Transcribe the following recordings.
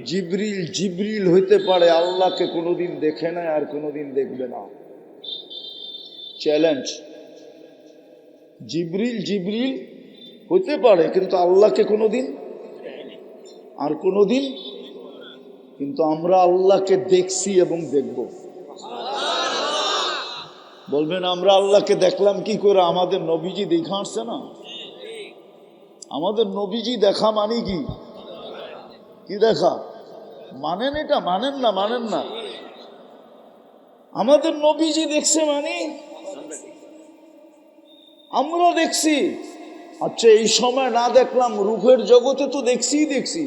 জিবরিল জিবরিল হইতে পারে, আল্লাহকে কোনোদিন দেখে নাই আর কোনোদিন দেখবে না। চ্যালেঞ্জ। জিবরিল জিবরিল হইতে পারে কিন্তু আল্লাহকে কোনোদিন আর কোনোদিন, কিন্তু আমরা আল্লাহকে দেখছি এবং দেখব। বলবেন আমরা আল্লাহকে দেখলাম কি করে? আমাদের নবীজি দেখা আসছে না? আমাদের নবীজি দেখা মানে কি? কি দেখা মানেন? এটা মানেন না, মানেন না। আমাদের নবীজি দেখছে মানে আমরা দেখছি। আচ্ছা, এই সময় না দেখলাম, রূপের জগতে তো দেখছি।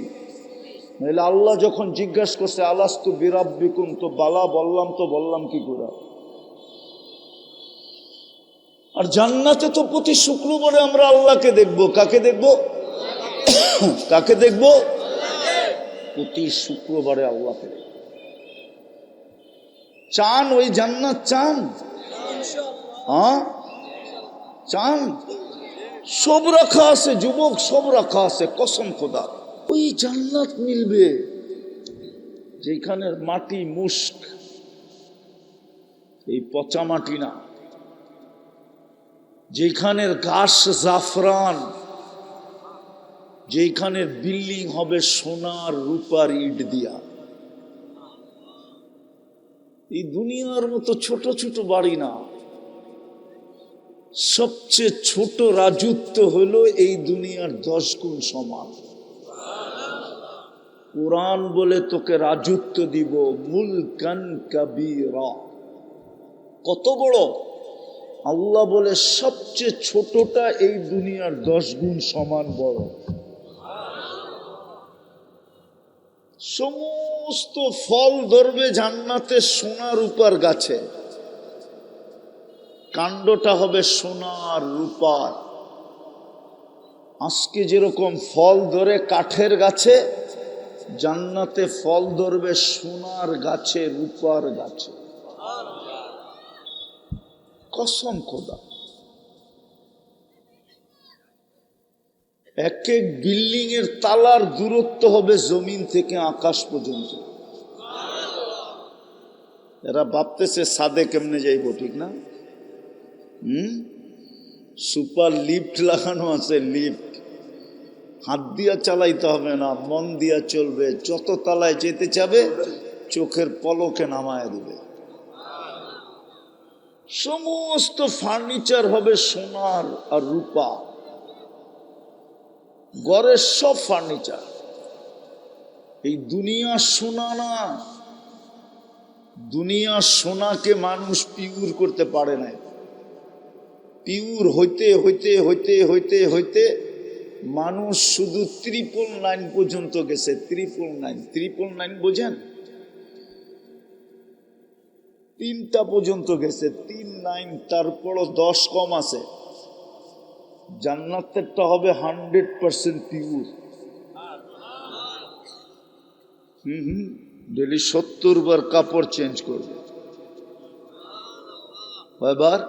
নাহলে আল্লাহ যখন জিজ্ঞাসা করছে আলাস্তু বিরাব্বিকুম, তো বালা বললাম কি করে? আর জান্নাতে তো প্রতি শুক্রবারে আমরা আল্লাহকে দেখব। কাকে দেখব? কাকে দেখব? প্রতি শুক্রবারে আল্লাহকে দেখব। চান ওই জান্নাত? চান? হ্যাঁ চান? সব রাখা আছে যুবক, সব রাখা আছে, কসম খোদা। ওই জান্নাত মিলবে যেখানের মাটি মুস্ক, এই পচা মাটি না। যেখানের ঘাস জাফরান, যেখানের বিল্ডিং হবে সোনার রূপার ইট দিয়া। এই দুনিয়ার মতো ছোট ছোট বাড়ি না। সবচেয়ে ছোট রাজত্ব হলো এই দুনিয়ার 10 গুণ সমান। কোরআন বলে তোকে রাজত্ব দিব, মুলকান কাবীরা। কত বড়? আল্লাহ বলে সবচেয়ে ছোটটা এই দুনিয়ার 10 গুণ সমান বড়। সমস্ত ফল ধরবে জান্নাতে সোনার রূপার গাছে, কাণ্ডটা হবে সোনার রূপার। আজকে যেরকম ফল ধরে কাঠের গাছে, জান্নাতে ফল ধরবে সোনার গাছে, রূপার গাছে। কসম খোদা। এক এক বিল্ডিং এর তালার দূরত্ব হবে জমিন থেকে আকাশ পর্যন্ত। এরা ভাবতেছে ছাদে কেমনে যাইব, ঠিক না? সুপার লিফট লাগানো আছে, লিফট। হাত দিয়া চালাইতে হবে না, মন দিয়া চলবে। যত তলায় যেতে চাবে চোখের পলকে নামায় দিবে। সমস্ত ফার্নিচার হবে সোনার আর রূপা। ঘরের সব ফার্নিচার। এই দুনিয়া সোনা না। দুনিয়া সোনাকে মানুষ পিউর করতে পারে না। পিউর হইতে হইতে হইতে হইতে হইতে মানুষ শুধু 999 পর্যন্ত গেছে। 999 বোঝেন? 3টা পর্যন্ত গেছে। 39, তারপরও 10 কম আছে। জান্নাতেরটা হবে 100% পিউর। ডেলি 70 বার কাপড় চেঞ্জ করবে। কয়বার?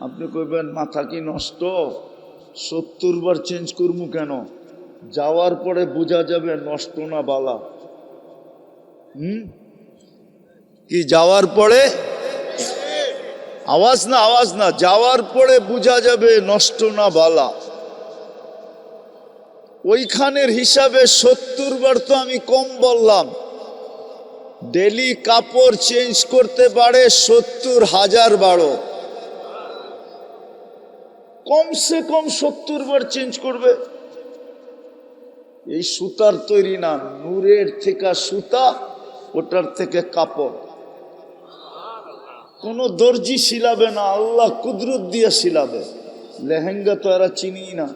আপনি কইবেন মাথা কি নষ্ট? 70 বার চেঞ্জ করবো কেন? যাওয়ার পরে বোঝা যাবে নষ্ট না বালা। কি যাওয়ার পরে? আওয়াজ না, যাওয়ার পরে বোঝা যাবে নষ্ট না বালা। ওইখানের হিসাবে 70 বার তো আমি কম বললাম। ডেলি কাপড় চেঞ্জ করতে পারে 70,000 বারো। কমসে কম 70 বার চেঞ্জ করবে। এই সুতার তৈরি না, নূরের থেকে সুতা, ওটার থেকে কাপড়। কোন দর্জি সিলাবে না, আল্লাহ কুদরত দিয়ে সিলাবে। লেহেঙ্গা তো এরা চিনি না।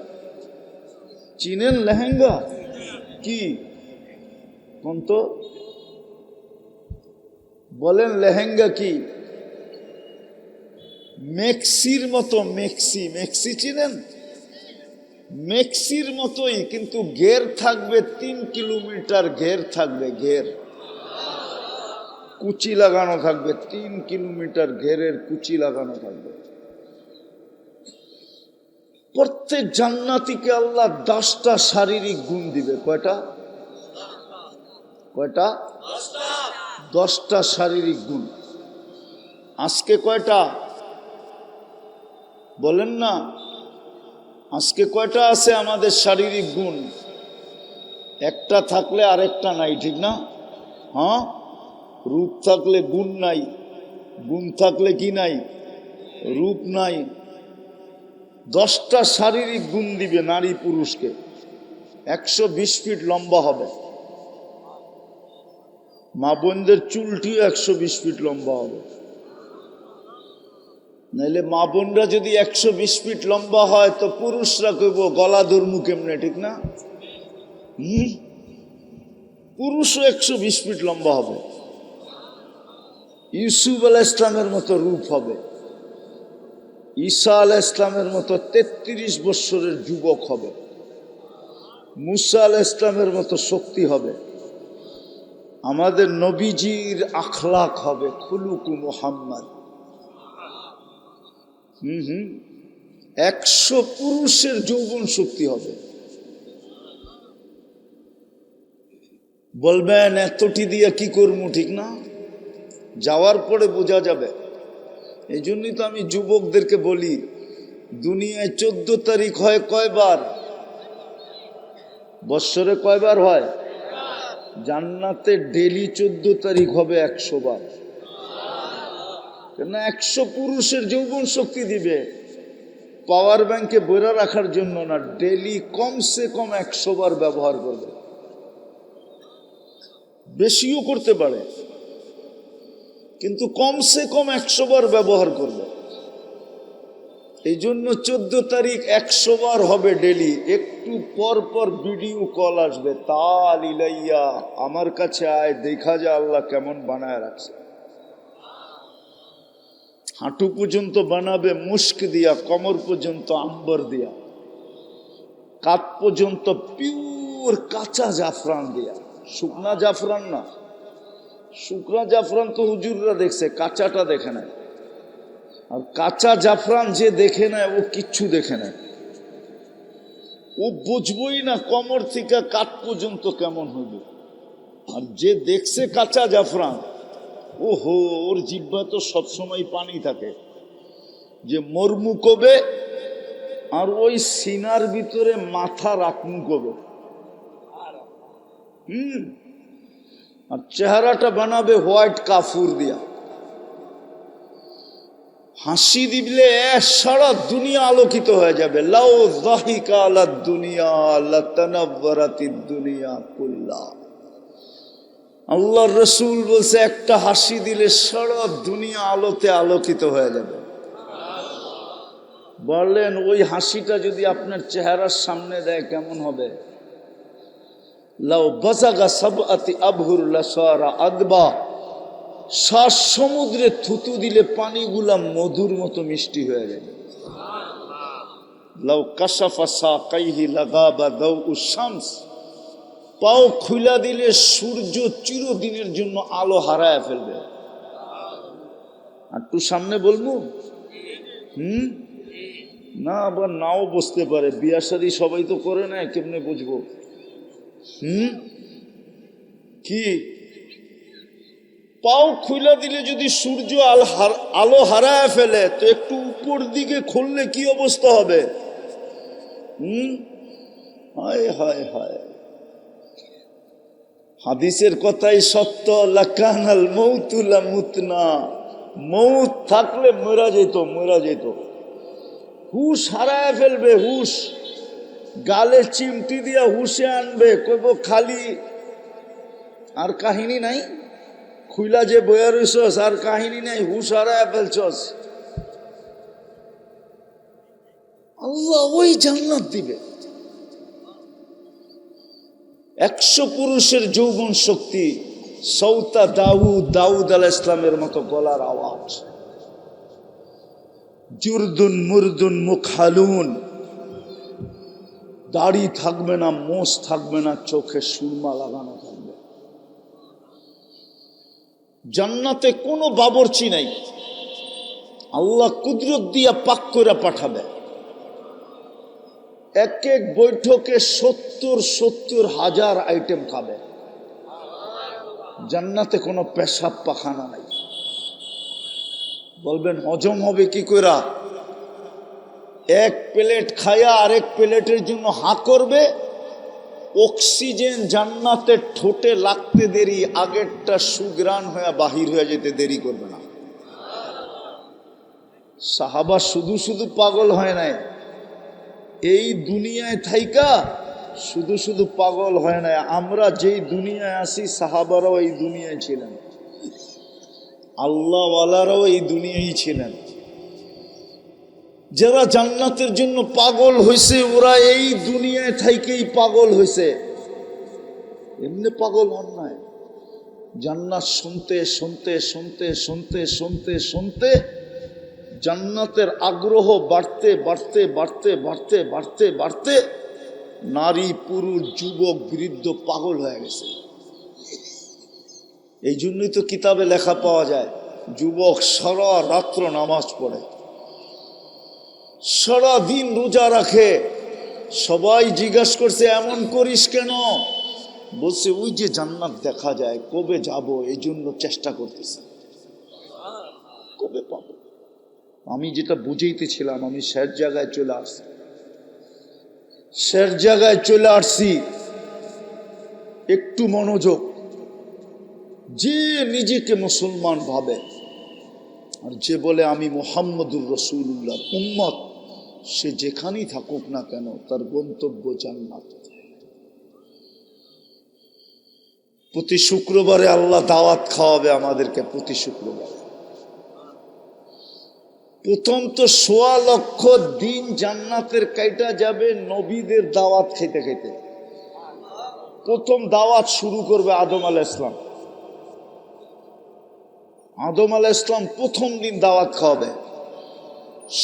চিনেন লেহেঙ্গা কি? কোন তো বলেন লেহেঙ্গা কি? মেক্সির মতো। মেক্সি চিনেন? মেক্সির মতোই, কিন্তু ঘের থাকবে 3 কিলোমিটার। ঘের থাকবে, ঘের কুচি লাগানো থাকবে। 3 কিলোমিটার ঘেরের কুচি লাগানো থাকবে। প্রত্যেক জান্নাতীকে আল্লাহ 10টা শারীরিক গুণ দিবে। কয়টা? 10টা শারীরিক গুণ। আজকে কয়টা বলেন না? আজকে কয়টা আছে আমাদের শারীরিক গুণ? একটা থাকলে আরেকটা নাই, ঠিক না? হ্যাঁ, রূপ থাকলে গুণ নাই, গুণ থাকলে কি নাই? রূপ নাই। 10টা শারীরিক গুণ দিবে নারী পুরুষকে। 120 ফিট লম্বা হবে, মা বোনদের চুলটিও 120 ফিট লম্বা হবে। নাইলে মা বোনরা যদি 120 ফিট লম্বা হয় তো পুরুষরা কইব গলা ধর্মু কেমনে, ঠিক না? পুরুষও 120 ফিট লম্বা হবে। ইউসুফ আলাইহিস ইসলামের মতো রূপ হবে, ঈসা আলাইহিস ইসলামের মতো 33 বৎসরের যুবক হবে, মুসা আলাইহিস ইসলামের মতো শক্তি হবে। আমাদের নবীজির আখলাক হবে খুলুকু মুহাম্মদ। 100 পুরুষের যৌবন শক্তি হবে। বলবেন এতটি দিয়ে কি করবো, ঠিক না? যাওয়ার পরে বোঝা যাবে। এই জন্যই তো আমি যুবকদেরকে বলি, দুনিয়ায় 14 তারিখ হয় কয়বার? বৎসরে কয়বার হয়? জান্নাতে ডেলি 14 তারিখ হবে 100 বার। কেন? 100 পুরুষের যৌবন শক্তি দিবে। পাওয়ার ব্যাংকে বইরা রাখার জন্য না, ডেলি কমসে কম 100 বার ব্যবহার করবে। বেশিও করতে পারে, কিন্তু কমসে কম 100 বার ব্যবহার করবে। এই জন্য 14 তারিখ 100 বার হবে ডেলি। একটু পর পর ভিডিও কল আসবে, তাল ইলাইয়া, আমার কাছে আয়, দেখা যায় আল্লাহ কেমন বানায় রাখছে। হাঁটু পর্যন্ত বানাবে মুস্ক দিয়া, কমর পর্যন্ত আম্বর দিয়া, কাপ পর্যন্ত পিওর কাঁচা জাফরান দিয়া। শুকনা জাফরান না, শুকনা জাফরান তো হুজুররা দেখছে, কাঁচাটা দেখে নেয়। আর কাঁচা জাফরান যে দেখে নেয় ও কিচ্ছু দেখে নেয়, ও বুঝবই না কমর থেকে কাঠ পর্যন্ত কেমন হবে। আর যে দেখছে কাঁচা জাফরান, ওহো, ওর জিহ্বা তো সবসময় পানি থাকে, যে মরমু কবে আর ওই সিনার ভিতরে মাথা রাখমু কবে। আর চেহারাটা বানাবে হোয়াইট কাফুর দিয়া। হাসি দিলে সারা দুনিয়া আলোকিত হয়ে যাবে। লাউ যাহিকা আলা দুনিয়া লাতানাওয়ারাতিদ দুনিয়া কুল্লা। আল্লাহর রাসূল বলছে একটা হাসি দিলে সারা দুনিয়া আলোতে আলোকিত হয়ে যাবে। বললেন ওই হাসিটা যদি আপনার চেহারার সামনে দেয় কেমন হবে? লাউ বাযাগা সাবআতি আবহুর লাসারা আদবা। 7 সমুদ্রে থুতু দিলে পানিগুলা মধুর মতো মিষ্টি হয়ে যাবে। লাউ কাশাফা সাকাইহি লাগাবা দাউ শামস। পাও খুলা দিলে সূর্য চিরদিনের জন্য আলো হারায় ফেলবে। আর একটু সামনে বলবো? না, আবার নাও বুঝতে পারে। বিয়া শাদী সবাই তো করে না, কেমনে বুঝবো? কি পাও খুলা দিলে যদি সূর্য আলো হারায় ফেলে, তো একটু উপর দিকে খুললে কি অবস্থা হবে? হায় হায় হায়, হাদিসের কথাই সত্য। লাকানাল মৌতু লামুতনা। মৌত থাকলে মরা যেত, মরা যেত। হুশ হারায় ফেলবে, হুশ। গালে চিমটি দিয়া হুশে আনবে, কইব খালি। আর কাহিনী নাই, খুইলা যে বইয়া রইছস, আর কাহিনী নাই, হুশ হারায় ফেলছস। আল্লাহ ওই জান্নাত দিবে। 100 পুরুষের যৌবন শক্তি, সৌতা দাউদ আলাইহিস ইসলামের মতো গলার আওয়াজ। জুরদুন মুরদুন মুখালুন, দাড়ি থাকবে না, মোষ থাকবে না, চোখে সুরমা লাগানো থাকবে। জান্নাতে কোনো বাবরচি নাই, আল্লাহ কুদরত দিয়া পাক করে পাঠাবে। এক এক বৈঠকে 70,000 আইটেম খাবে। জান্নাতে কোনো পেশাব পাখানা নাই। বলবেন হজম হবে কি কইরা? এক প্লেট খায়া আরেক প্লেটের জন্য হাঁ করবে। অক্সিজেন জান্নাতের ঠোঁটে লাগতে দেরি, আগেরটা সুগ্রাণ হয়ে বাহির হয়ে যেতে দেরি করবে না। সাহাবা শুধু শুধু পাগল হয় নাই, এই দুনিয়ায় থাইকা শুধু শুধু পাগল হয় নাই। আমরা যেই দুনিয়ায় আসি সাহাবারাও এই দুনিয়ায় ছিলেন, আল্লাহওয়ালারাও এই দুনিয়ায় ছিলেন। যারা জান্নাতের জন্য পাগল হয়েছে ওরা এই দুনিয়ায় থাইকেই পাগল হয়েছে, এমনি পাগল হন নাই। জান্নাত শুনতে শুনতে শুনতে শুনতে শুনতে শুনতে জান্নাতের আগ্রহ বাড়তে বাড়তে বাড়তে বাড়তে বাড়তে বাড়তে নারী পুরুষ যুবক বৃদ্ধ পাগল হয়ে গেছে। এই জন্যই তো কিতাবে লেখা পাওয়া যায়, যুবক সারা রাত্র নামাজ পড়ে, সারা দিন রোজা রাখে। সবাই জিজ্ঞাসা করছে এমন করিস কেন? বলছে ওই যে জান্নাত দেখা যায়, কবে যাব এই জন্য চেষ্টা করতেছে, কবে পাবো। আমি যেটা বুঝাইতেছিলাম, আমি শেষ জায়গায় চলে আসছি, শেষ জায়গায় চলে আসছি। একটু মনোযোগ। যে নিজেকে মুসলমান ভাবে আর যে বলে আমি মুহাম্মদুর রাসূলুল্লাহর উম্মত, সে যেখানেই থাকুক না কেন তার গন্তব্য জান্নাত। প্রতি শুক্রবারে আল্লাহ দাওয়াত খাওয়াবে আমাদেরকে, প্রতি শুক্রবারে। প্রথম তো ১.৫ লক্ষ দিন জান্নাতের কাইটা যাবে নবীদের দাওয়াত খেতে খেতে। প্রথম দাওয়াত শুরু করবে আদম আলাইহিস সালাম। আদম আলাইহিস সালাম প্রথম দিন দাওয়াত খাওয়াবে,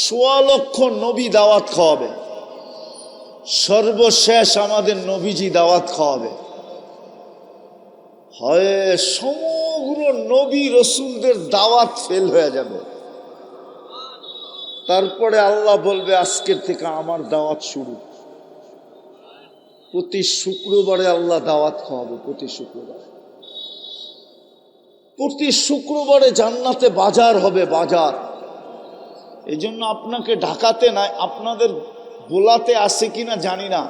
১.৫ লক্ষ নবী দাওয়াত খাওয়াবে, সর্বশেষ আমাদের নবীজি দাওয়াত খাওয়াবে। হয় সমগ্র নবী রসুলদের দাওয়াত ফেল হয়ে যাবে। তারপরে আল্লাহ বলবে আজকের থেকে আমার দাওয়াত শুরু। প্রতি শুক্রবারে আল্লাহ দাওয়াত খাওয়াবে, প্রতি শুক্রবারে। প্রতি শুক্রবারে জান্নাতে বাজার হবে, বাজার। এই জন্য আপনাকে ঢাকাতে নাই, আপনাদের বোলাতে আছে কিনা জানি না,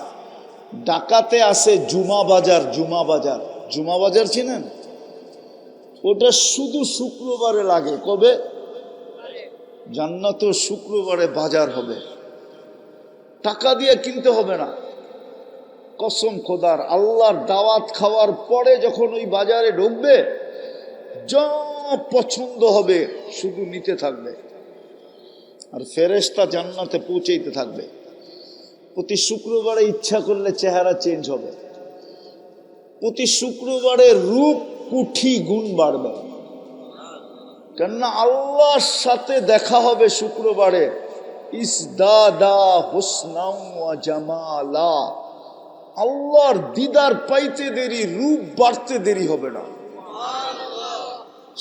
ঢাকাতে আছে জুমা বাজার। জুমা বাজার, জুমা বাজার চিনেন? ওটা শুধু শুক্রবারে লাগে। কবে? জান্নাতেও শুক্রবারে বাজার হবে, টাকা দিয়ে কিনতে হবে না। কসম খোদার, আল্লাহর দাওয়াত খাওয়ার পরে যখন ওই বাজারে ঢুকবে, যা পছন্দ হবে শুধু নিতে থাকবে, আর ফেরেশতা জান্নাতে পৌঁছাইতে থাকবে। প্রতি শুক্রবারে ইচ্ছা করলে চেহারা চেঞ্জ হবে, প্রতি শুক্রবারে রূপ কুঠি গুণ বাড়বে। কেননা আল্লাহর সাথে দেখা হবে শুক্রবারে। ইসদাদা হুসনাও ওয়া জামালা, আল্লাহর দিদার পাইতে দেরি, রূপ বাড়তে দেরি হবে না।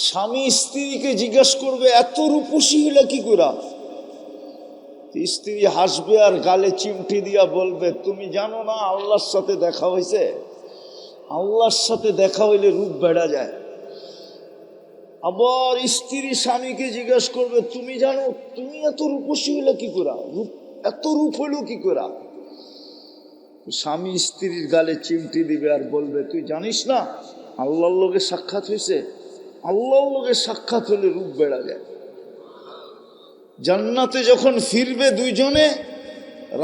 স্বামী স্ত্রীকে জিজ্ঞাসা করবে এত রূপসী হইলা কি কইরা? স্ত্রী হাসবে আর গালে চিমটি দিয়া বলবে তুমি জানো না আল্লাহর সাথে দেখা হয়েছে? আল্লাহর সাথে দেখা হইলে রূপ বেড়া যায়। আবার স্ত্রী স্বামীকে জিজ্ঞাসা করবে তুমি জানো তুমি এত রূপসী হইলা কি করা, রূপ এত রূপ হইল কি করা? স্বামী স্ত্রীর গালে চিমটি দিবে আর বলবে তুই জানিস না আল্লাহর লগে সাক্ষাৎ হয়েছে? আল্লাহর লগে সাক্ষাৎ হলে রূপ বেড়া যায়। জান্নাতে যখন ফিরবে দুইজনে,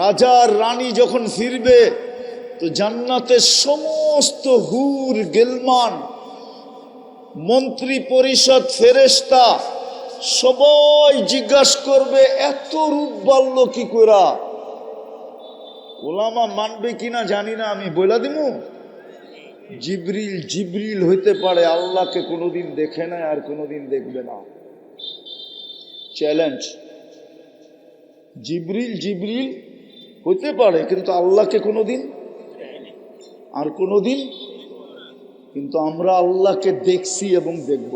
রাজা আর রানী যখন ফিরবে, তো জান্নাতের সমস্ত হুর গেলমান, মন্ত্রী পরিষদ, ফেরেশতা সবাই জিজ্ঞাসা করবে এত রূপ বাড়ল কি করা? ওলামা মানবে কিনা জানি না, আমি বলে দিব। জিবরিল জিবরিল হইতে পারে, আল্লাহকে কোনোদিন দেখে না আর কোনোদিন দেখবে না। চ্যালেঞ্জ। জিবরিল জিবরিল হইতে পারে কিন্তু আল্লাহকে কোনোদিন আর কোনোদিন, কিন্তু আমরা আল্লাহকে দেখছি এবং দেখব।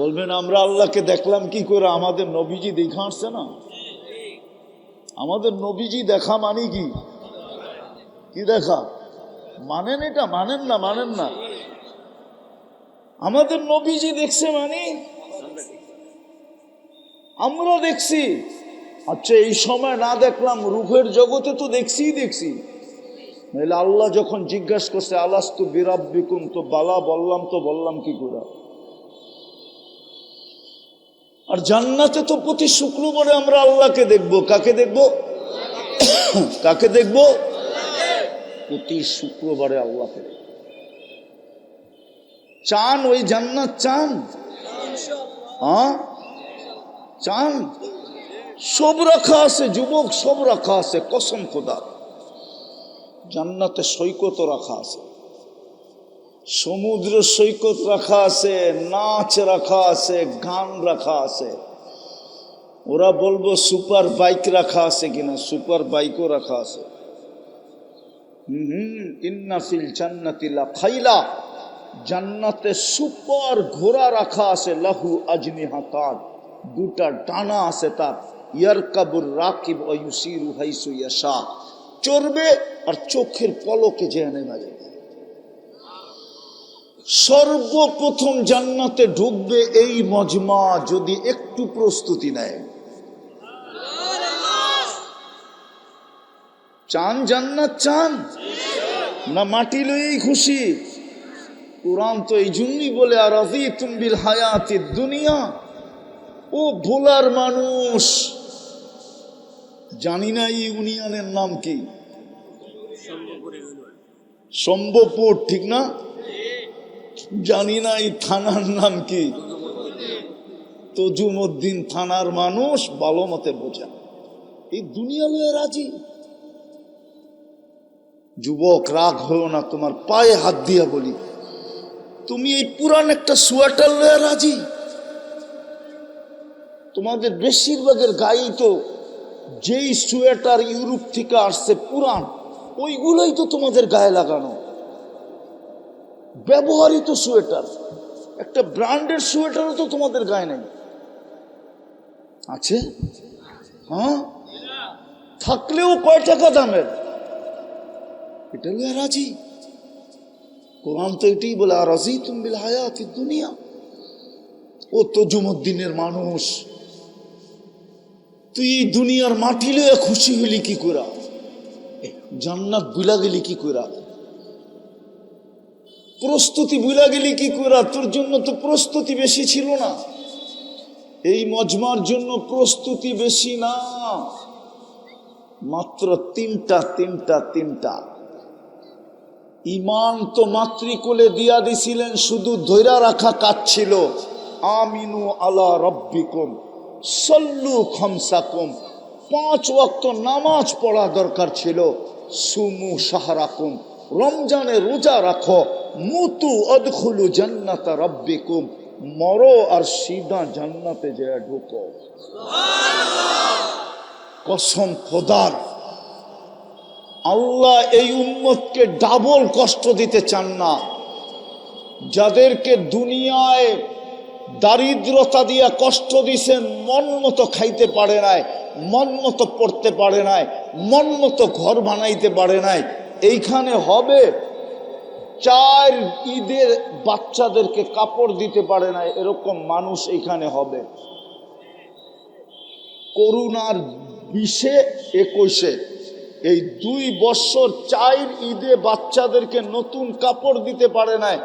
বলবেন আমরা আল্লাহকে দেখলাম কি করে? আমাদের নবীজি দেখা আসছে না? আমাদের নবীজি দেখা মানে কি? কি দেখা? মানেন এটা? মানেন না? মানেন না? আমাদের নবীজি দেখছে মানে আমরা দেখছি। আচ্ছা, এই সময় না দেখলাম, রূপের জগতে তো দেখছি। নাহলে আল্লাহ যখন জিজ্ঞাসা করছে আলাস্তু বিরাব্বিকুম, তো বালা বললাম কি করে? আর জান্নাতে তো প্রতি শুক্রবারে আমরা আল্লাহকে দেখবো। কাকে দেখবো? কাকে দেখবো? প্রতি শুক্রবারে আল্লাহকে দেখবো। চান ওই জান্নাত? চান? হ্যাঁ চান? সব রাখা আছে যুবক, সব রাখা আছে। কসম খোদা, জান্নাতে সৈকত রাখা আছে, সমুদ্র সৈকত রাখা আছে, নাচ রাখা আছে, গান রাখা আছে। ওরা বলবো সুপার বাইক রাখা আছে কিনা, সুপার বাইকও রাখা আছে। ইন্না ফিল জান্নাতি লা খাইলা, জান্নাতে সুপার ঘোড়া রাখা আছে। লাহু আজনিহাতান, দুটা ডানা আছে তার। ইয়ারকাবুর রাকিব ওয়া ইউসিরু হাইসু ইয়াশা, চড়বে আর চোখের পলকে যেখানে বাজে। সর্বপ্রথম জান্নাতে ঢুকবে এই মজমা যদি একটু প্রস্তুতি নেয়। চান জান্নাত? চান না মাটি লইই খুশি? কোরআন তো এই জন্যই বলে আর রাযীতুম বিল হায়াতিদ দুনিয়া। ও ভোলার মানুষ, জানি না এই ইউনিয়নের নাম কি? সম্ভবপুর, ঠিক না? জানি না এই থানার নাম কি? তজুমউদ্দিন থানার মানুষ ভালো মতে বোঝা। এই দুনিয়া লয়ে রাজি। যুবক রাগ হলো না, তোমার পায়ে হাত দিয়া বলি, তুমি এই পুরান একটা সোয়েটার লয়ে রাজি? তোমাদের বেশিরভাগের গায়েই তো যেই সোয়েটার ইউরোপ থেকে আসছে পুরান, ওইগুলোই তো তোমাদের গায়ে লাগানো, ব্যবহৃত সোয়েটার। একটা ব্র্যান্ডের সোয়েটারও তো তোমাদের গায়ে নেই। আছে? হ্যাঁ, থাকলেও কয় টাকা দামের? এটা লয়ে রাজি? কোরআন তো এটাই বলে আর রাযীতুম বিল হায়াতিদ দুনিয়া। ও তজুমউদ্দিনের মানুষ, তুই এই দুনিয়ার মাটি লয়ে খুশি হইলি কি কইরা? জান্নাত বুলা গেলি কি কইরা? প্রস্তুতি বুলা গেলি কি কইরা? তোর জন্য তো প্রস্তুতি বেশি ছিল না। এই মজমার জন্য প্রস্তুতি বেশি না, মাত্র তিনটা। ইমান তো মাতৃকোলে দিয়া দিছিলেন, শুধু ধৈরা রাখা কাজ ছিল। আমিনু আলা রব্বিকুম সল্লু খামসাকুম, 5 ওয়াক্ত নামাজ পড়া দরকার ছিল। সুমু শাহরাকুম, রমজানে রোজা রাখো। মুতু আদখুলু জান্নাতা রব্বিকুম, মরো আর সিধা জান্নাতে যায় ঢুকো। কসম খোদার, আল্লাহ এই উম্মতকে ডাবল কষ্ট দিতে চান না। যাদেরকে দুনিয়ায় দারিদ্রতা দিয়া কষ্ট দিছেন, মন মতো খাইতে পারে নাই, মন মতো পড়তে পারে নাই, মন মতো ঘর বানাইতে পারে নাই, এইখানে হবে 4 ঈদের বাচ্চাদেরকে কাপড় দিতে পারে নাই, এরকম মানুষ এইখানে হবে। করোনার 20-এ 21-এ এই 2 বছর 4 ঈদে বাচ্চাদেরকে নতুন কাপড় দিতে পারে নাই,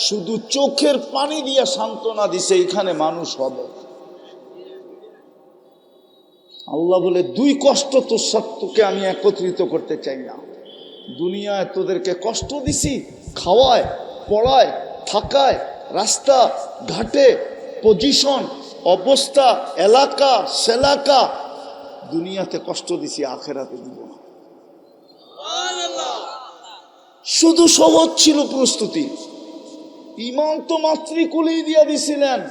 শুধু চোখের পানি দিয়ে সান্ত্বনা দিছে, এইখানে মানুষ হবে। আল্লাহ বলে 2 কষ্ট তোর সাথে তোকে আমি একত্রিত করতে চাই না। দুনিয়ায় তোদেরকে কষ্ট দিছি, খাওয়ায়, পড়ায়, থাকায়, রাস্তা ঘাটে, পজিশন, অবস্থা, এলাকা সেলাকা, দুনিয়াতে কষ্ট দিছি, আখেরাতে দিব না। শুধু সহজ ছিল প্রস্তুতি। ইমান তো মাতৃকুলেই দিয়া দিছিলেন।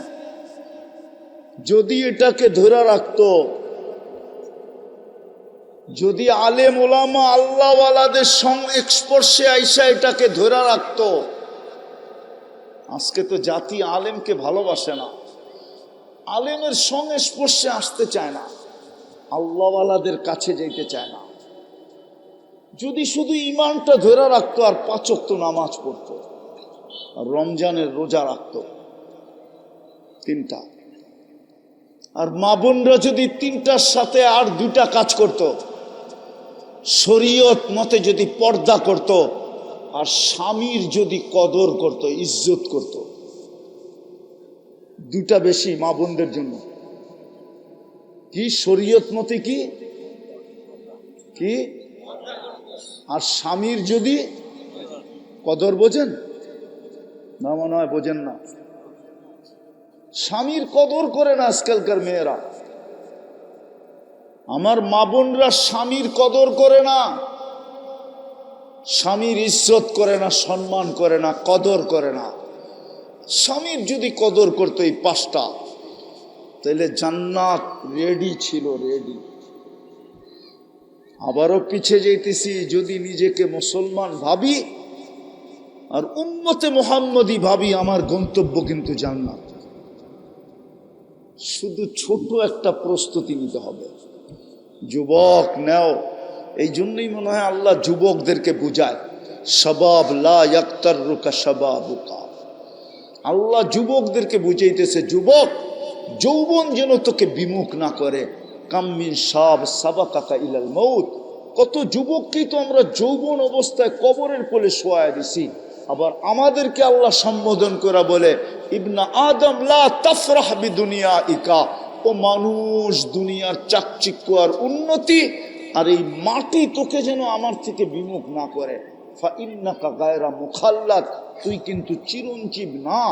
যদি এটাকে ধরে রাখতো, যদি আলেম ওলামা আল্লাহওয়ালাদের সংস্পর্শে আইসা এটাকে ধরে রাখতো, আজকে তো জাতি আলেমকে ভালোবাসে না, আলেমের সংস্পর্শে আসতে চায় না। আল্লাহওয়ালাদের কাছে যাইতে চায় না। যদি শুধু ইমানটা ধরে রাখতো আর 5 ওয়াক্ত নামাজ পড়তো আর রমজানের রোজা রাখতো 3টা, আর মা বোনরা যদি 3টার সাথে আর 2টা কাজ করত, শরীয়ত মতে যদি পর্দা করত, আর স্বামীর যদি কদর করত, ইজ্জত করত, 2টা বেশি মা বোনদের জন্য। কি শরীয়ত মতে কি কি আর স্বামীর যদি কদর, বোঝেন না? মনে হয় বোঝেন না। স্বামীর কদর করে না আজকালকার মেয়েরা। আমার মা বোনরা স্বামীর কদর করে না, স্বামীর ইজ্জত করে না, সম্মান করে না, কদর করে না। স্বামীর যদি কদর করতো এই 5টা, তাহলে জান্নাত রেডি ছিল, রেডি। আবারও পিছে যাইতেছি, যদি নিজেকে মুসলমান ভাবি আর উম্মতে মুহাম্মদী ভাবি, আমার গন্তব্য কিন্তু জান্নাত। শুধু ছোট একটা প্রস্তুতি নিতে হবে। যুবক নেও, এই জন্যই মনে হয় আল্লাহ যুবকদেরকে বুঝায়, শাবাব লা ইয়াক্তাররুকা শাবাবুকা। আল্লাহ যুবকদেরকে বুঝাইতেছে, যুবক যৌবন যেন তোকে বিমুখ না করে। কাম্মিন শাব সাবাকাকা ইলাল মউত। কত যুবককেই তো আমরা যৌবন অবস্থায় কবরের কোলে শোয়ায় দিছি। আবার আমাদেরকে আল্লাহ সম্বোধন করা বলে, ইবনা আদম লা তাফরাহ বিদুনিয়াইকা। ও মানুষ, দুনিয়ার চাকচিক্য আর উন্নতি আর এই মাটি তোকে যেন আমার থেকে বিমুখ না করে। ফা ইন্নাকা গায়রা মুখাল্লাদ, তুই কিন্তু চিরঞ্জীব না।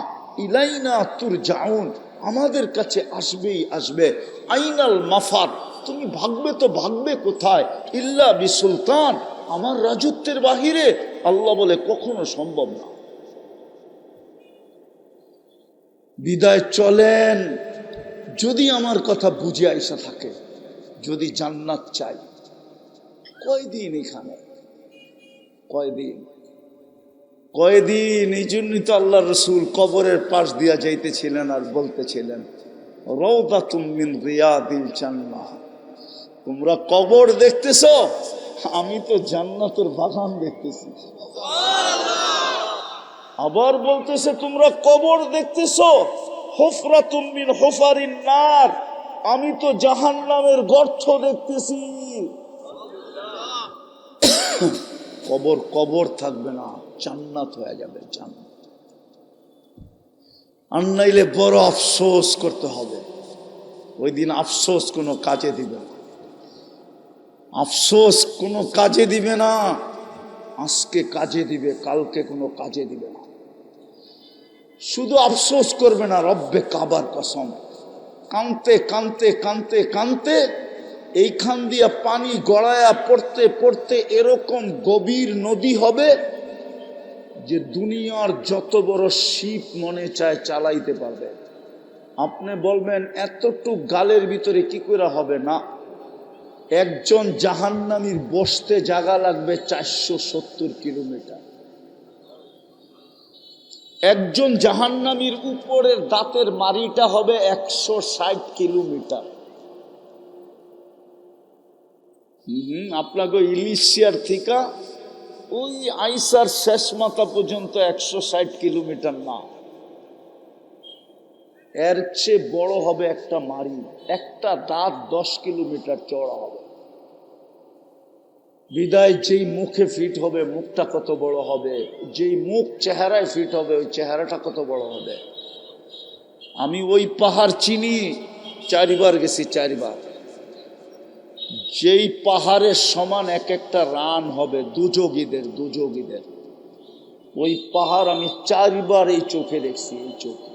ইলাইনা তুরজাউন, আমাদের কাছে আসবেই আসবে। আইনাল মাফার, তুমি ভাগবে তো ভাগবে কোথায়? ইল্লা বিসুলতান, আমার রাজত্বের বাহিরে। আল্লাহ বলে কখনো সম্ভব না। বিদায় চলেন, যদি আমার কথা বুঝে আইসা থাকে, যদি জান্নাত চাই। কয়দিন এখানে, কয়দিন কয়দিন? এই জন্যই তো আল্লাহ রসুল কবরের পাশ দিয়া যাইতেছিলেন আর বলতেছিলেন, রাউদাতুম মিন রিয়াদিল জান্নাহ। তোমরা কবর দেখতেছ, আমি তো জান্নাতের বাগান দেখতেছি। আবার বলতেছে, তোমরা কবর দেখতেছ, হুফরাতুম মিন হুফারিন নার, আমি তো জাহান্নামের গর্ত দেখতেছি। কবর কবর থাকবে না, জান্নাত হয়ে যাবে, জান্নাত। আর নাইলে বড় আফসোস করতে হবে। ওই দিন আফসোস কোনো কাজে দিবে না, আফসোস কোনো কাজে দিবে না। আজকে কাজে দিবে, কালকে কোনো কাজে দিবে না। শুধু আফসোস করবে না, রব্বে কাবার কসম, কানতে কানতে কানতে কানতে এইখান দিয়া পানি গড়ায়া পড়তে পড়তে এরকম গভীর নদী হবে যে দুনিয়ার যত বড় শিপ মনে চায় চালাইতে পারবে। আপনি বলবেন এতটুক গালের ভিতরে কি করে হবে? না, একজন জাহান্নামীর বসতে জায়গা লাগবে 470 কিলোমিটার। একজন জাহান্নামীর উপরের দাঁতের মারিটা হবে 160 কিলোমিটার। আপনাকে ইলিশিয়ার থেকে ওই আইসার শেষ মাথা পর্যন্ত 160 কিলোমিটার না, এর চেয়ে বড় হবে একটা মারি। একটা দাঁত 10 কিলোমিটার চওড়া হবে। বিদায় যেই মুখে ফিট হবে, মুখটা কত বড় হবে। যেই মুখ চেহারায় ফিট হবে, ওই চেহারাটা কত বড় হবে। আমি ওই পাহাড় চিনি, 4 বার গেছি, 4 বার। যেই পাহাড়ের সমান এক একটা রান হবে দুযোগীদের, দুযোগীদের। ওই পাহাড় আমি 4 বার এই চোখে দেখছি, এই চোখে,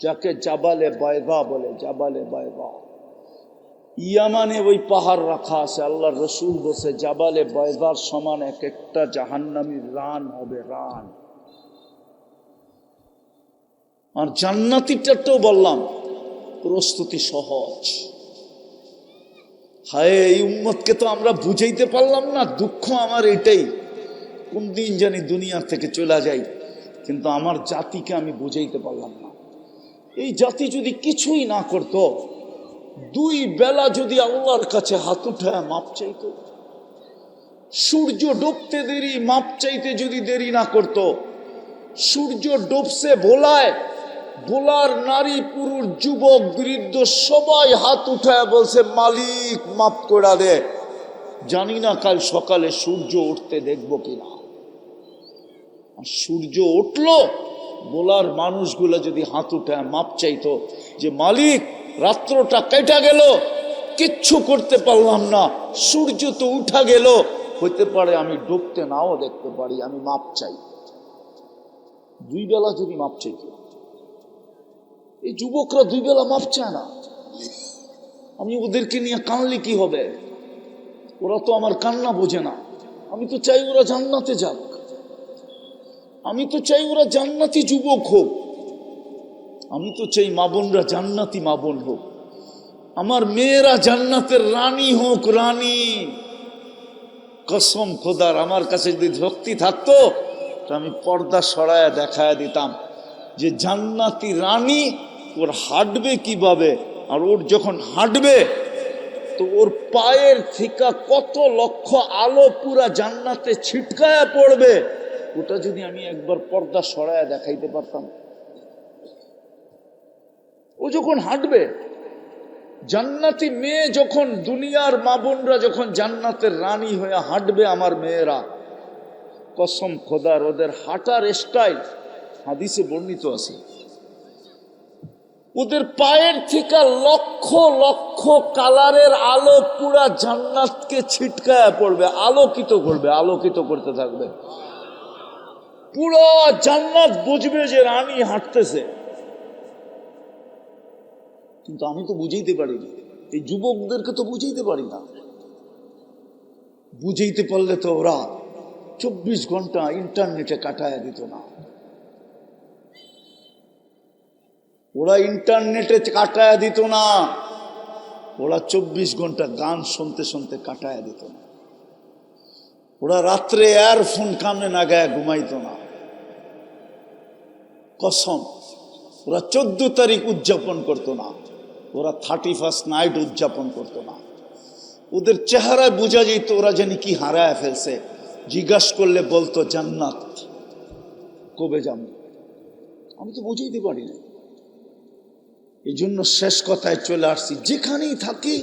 যাকে জাবালে বায়দা বলে, জাবালে বায়দা। ইয়ামানে ওই পাহাড় রাখা আছে। আল্লাহ রসুল বসে, জাবালে বায়দার সমান এক একটা জাহান্নামীর রান হবে, রান। আর জান্নাতীটাও বললাম প্রস্তুতি সহজ। হায়, এই উম্মতকে তো আমরা বুঝাইতে পারলাম না। দুঃখ আমার এটাই, কোন দিন জানি দুনিয়া থেকে চলে যাই, কিন্তু আমার জাতিকে আমি বুঝাইতে পারলাম না। এই জাতি যদি কিছুই না করত, দুই বেলা যদি আল্লাহর কাছে হাত উঠায় মাপ চাইতো, সূর্য ডুবতে দেরি মাপ চাইতে যদি দেরি না করত, সূর্য ডুবছে ভোলায়, ভোলার নারী পুরুষ যুবক বৃদ্ধ সবাই হাত উঠায় বলছে মালিক মাপ করে দে, জানি না কাল সকালে সূর্য উঠতে দেখবো কিনা। আর সূর্য উঠলো, ভোলার মানুষগুলো যদি হাত উঠায় মাপ চাইতো যে মালিক রাত্রটা কেটে গেল, কিচ্ছু করতে পারলাম না, সূর্য তো উঠা গেল, হইতে পারে আমি ডুবতে নাও দেখতে পারি, আমি মাপ চাই। দুই বেলা যদি মাপ চাইতো, এই যুবকরা দুই বেলা মাপ চায় না, আমি ওদেরকে নিয়ে কানলে কি হবে? ওরা তো আমার কান্না বোঝে না। আমি তো চাই ওরা জান্নাতে যাক, আমি তো চাই ওরা জান্নাতি যুবক হোক, আমি তো চাই মা বোনরা জান্নাতি মা বোন হোক, আমার মেয়েরা জান্নাতের রানী হোক, রানী। কসম খোদার, আমার কাছে যদি শক্তি থাকতো তো আমি পর্দা সরায়া দেখায় দিতাম যে জান্নাতি রানী ওর হাঁটবে কিভাবে, আর ওর যখন হাঁটবে তো ওর পায়ের থেকে কত লক্ষ আলো পুরা জান্নাতে ছিটকায়া পড়বে, ওটা যদি আমি একবার পর্দা সরায়া দেখাইতে পারতাম। ও যখন হাঁটবে, জান্নাতি মেয়ে যখন, দুনিয়ার মা বোনরা যখন জান্নাতের রানী হয়ে হাঁটবে, আমার মেয়েরা, কসম খোদার ওদের হাঁটার স্টাইল হাদিসে বর্ণিত আছে, ওদের পায়ের থেকে লক্ষ লক্ষ কালারের আলো পুরা জান্নাতকে ছিটকায়া পড়বে, আলোকিত করবে, আলোকিত করতে থাকবে। পুরো জান্নাত বুঝবে যে রানী হাঁটতেছে। কিন্তু আমি তো বুঝাইতে পারি না, এই যুবকদেরকে তো বুঝাইতে পারি না। বুঝাইতে পারলে তো ওরা 24 ঘন্টা ইন্টারনেটে কাটায় দিত না, ওরা ইন্টারনেটে কাটায় দিত না, ওরা 24 ঘন্টা গান শুনতে শুনতে কাটায় দিত না, ওরা রাত্রে ইয়ারফোন কানে না গায়ে ঘুমাইতো না। কসম, ওরা 14 তারিখ উদযাপন করতো না, ওরা 31 নাইট উদযাপন করতো না। ওদের চেহারায় বোঝা যেত ওরা জানি কি হারায় ফেলছে। জিজ্ঞাসা করলে বলতো জান্নাত কবে যাব। আমি তো বুঝাইতে পারি না। এই জন্য শেষ কথায় চলে আসছি, যেখানেই থাকি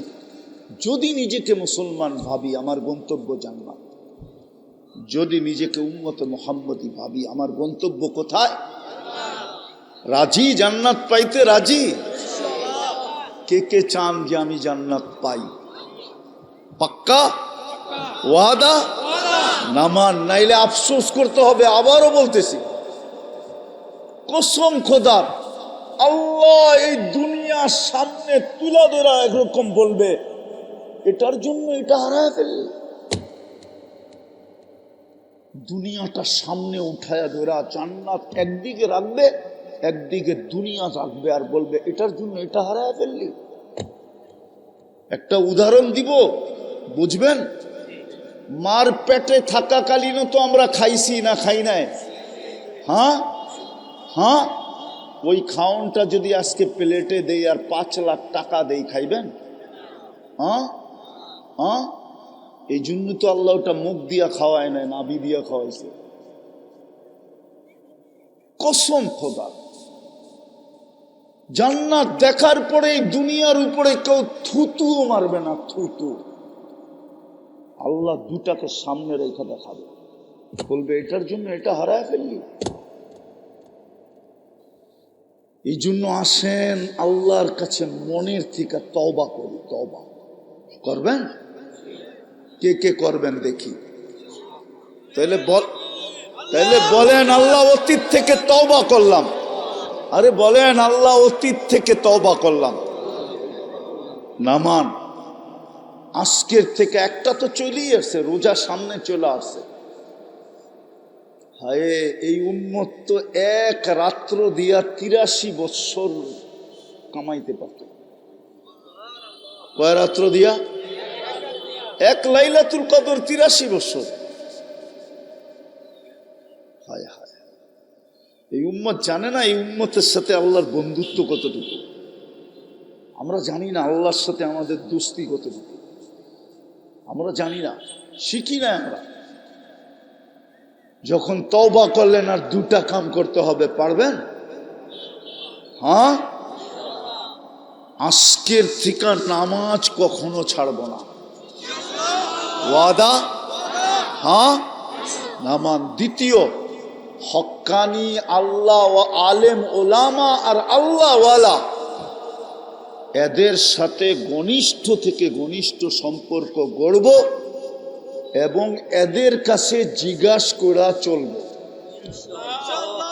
যদি নিজেকে মুসলমান ভাবি আমার গন্তব্য জান্নাত, যদি নিজেকে উম্মতে মুহাম্মদী ভাবি আমার গন্তব্য কোথায়? রাজি জান্নাত পাইতে? রাজি? কে কে চান যে আমি জান্নাত পাই? পাক্কা ওয়াদা? নামান, নাইলে আফসোস করতে হবে। আবারও বলতেছি, কসম খোদার, আল্লাহ এই দুনিয়ার সামনে তুলা ধরা একরকম বলবে এটার জন্য এটা হারায় ফেললে। দুনিয়াটা সামনে উঠায়া ধরা জান্নাত একদিকে রাখবে, একদিকে দুনিয়া রাখবে, আর বলবে এটার জন্য এটা হারায় ফেললি। একটা উদাহরণ দিব, বুঝবেন। মার পেটে থাকাকালীনও তো আমরা খাইছি না খাই নাই? হ্যাঁ হ্যাঁ, ওই খাওনটা যদি আজকে প্লেটে দেই আর 5 লাখ টাকা দেই, খাইবেন? হ্যাঁ হ্যাঁ, এই জন্য তো আল্লাহ ওটা মুখ দিয়া খাওয়ায় নাই, নাভি দিয়া খাওয়াইছে। কসম খোদা, জান্নাত দেখার পরে দুনিয়ার উপরে কেউ থুতুও মারবে না, থুতু। আল্লাহ দুটাকে সামনে রেখে দেখাবে, বলবে এটার জন্য এটা হারায় ফেললি। এই জন্য আসেন আল্লাহর কাছে মনের থেকে তওবা করি। তওবা করবেন? কে কে করবেন দেখি? তাহলে বলেন আল্লাহ অতীত থেকে তওবা করলাম। আরে বলেন আল্লাহ অতীত থেকে তওবা করলাম। নামান আজকের থেকে একটা তো চলেই আসছে, রোজা সামনে চলে আসছে। হায়, এই উম্মত তো এক রাত্র দিয়া 83 বৎসর কামাইতে পারত। কয় রাত্র দিয়া? এক লাইলাতুল কদর 83 বৎসর। হায় হায়, এই উম্মত জানে না এই উম্মতের সাথে আল্লাহর বন্ধুত্ব কতটুকু। আমরা জানি না আল্লাহর সাথে আমাদের দোস্তি কতটুকু, আমরা জানি না, শিখি না আমরা। যখন তওবা করলেন আর দুটা কাম করতে হবে, পারবেন? হ্যাঁ, আজকের থেকে নামাজ কখনো ছাড়বো না, ওয়াদা। হ্যাঁ, নামান। দ্বিতীয়, হক্কানি আল্লাহ ও আলেম ওলামা আর আল্লাহ ওয়ালা এদের সাথে ঘনিষ্ঠ থেকে ঘনিষ্ঠ সম্পর্ক গড়ব এবং এদের কাছে জিজ্ঞাসা করা চলব।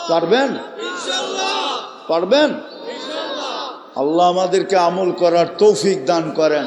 পারবেন? পারবেন? আল্লাহ আমাদেরকে আমল করার তৌফিক দান করেন।